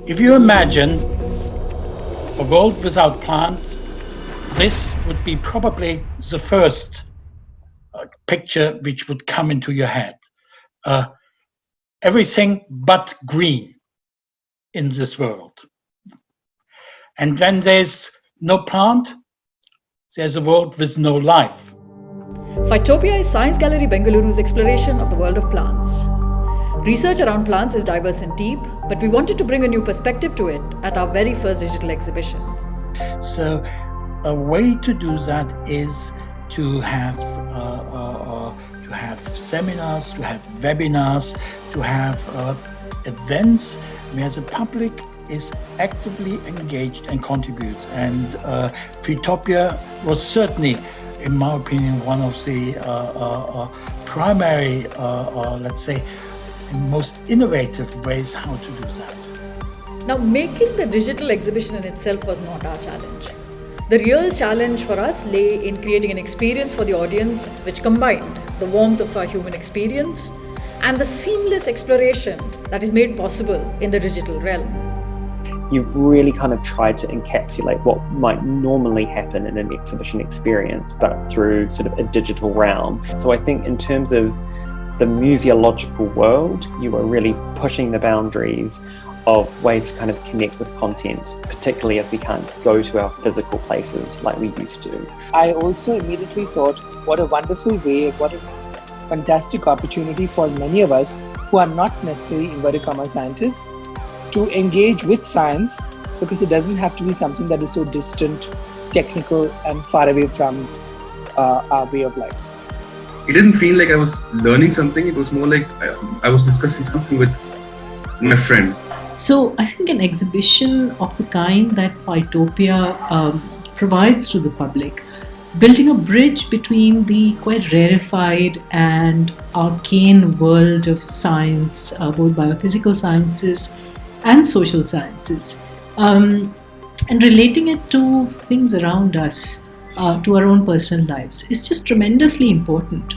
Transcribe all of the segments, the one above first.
If you imagine a world without plants, this would be probably the first picture which would come into your head. Everything but green in this world. And when there's no plant, there's a world with no life. PHYTOPIA is Science Gallery Bengaluru's exploration of the world of plants. Research around plants is diverse and deep, but we wanted to bring a new perspective to it at our very first digital exhibition. So a way to do that is to have seminars, to have webinars, to have events where the public is actively engaged and contributes. And PHYTOPIA was certainly, in my opinion, one of the primary, let's say, most innovative ways how to do that. Now, making the digital exhibition in itself was not our challenge. The real challenge for us lay in creating an experience for the audience which combined the warmth of our human experience and the seamless exploration that is made possible in the digital realm. You've really kind of tried to encapsulate what might normally happen in an exhibition experience, but through sort of a digital realm. So I think in terms of the museological world, you are really pushing the boundaries of ways to kind of connect with content, particularly as we can't go to our physical places like we used to. I also immediately thought, what a wonderful way, what a fantastic opportunity for many of us who are not necessarily inverted comma scientists to engage with science, because it doesn't have to be something that is so distant, technical, and far away from our way of life. It didn't feel like I was learning something. It was more like I was discussing something with my friend. So I think an exhibition of the kind that PHYTOPIA provides to the public, building a bridge between the quite rarefied and arcane world of science, both biophysical sciences and social sciences, and relating it to things around us, to our own personal lives, is just tremendously important.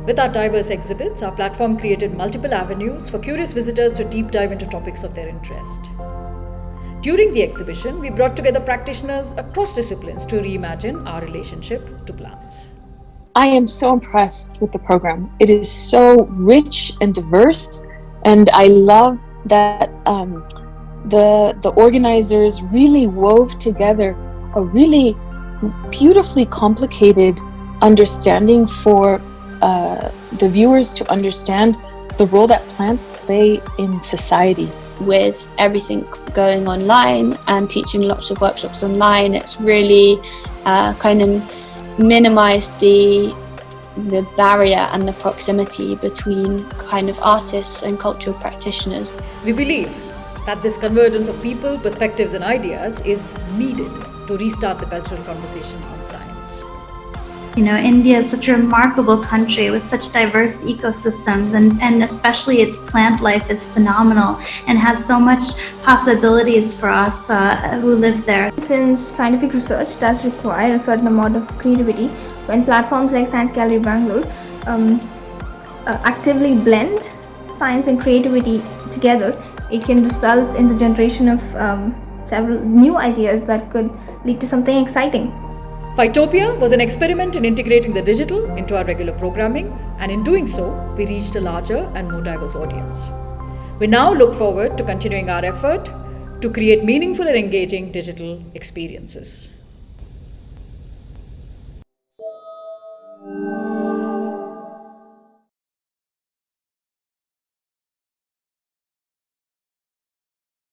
With our diverse exhibits, our platform created multiple avenues for curious visitors to deep dive into topics of their interest. During the exhibition, we brought together practitioners across disciplines to reimagine our relationship to plants. I am so impressed with the program. It is so rich and diverse, and I love that the organizers really wove together a really beautifully complicated understanding for the viewers to understand the role that plants play in society. With everything going online and teaching lots of workshops online, it's really kind of minimized the barrier and the proximity between kind of artists and cultural practitioners. We believe that this convergence of people, perspectives and ideas is needed to restart the cultural conversation on science. You know, India is such a remarkable country with such diverse ecosystems, and especially its plant life is phenomenal and has so much possibilities for us who live there. Since scientific research does require a certain amount of creativity, when platforms like Science Gallery Bengaluru actively blend science and creativity together, it can result in the generation of several new ideas that could lead to something exciting. PHYTOPIA was an experiment in integrating the digital into our regular programming, and in doing so, we reached a larger and more diverse audience. We now look forward to continuing our effort to create meaningful and engaging digital experiences.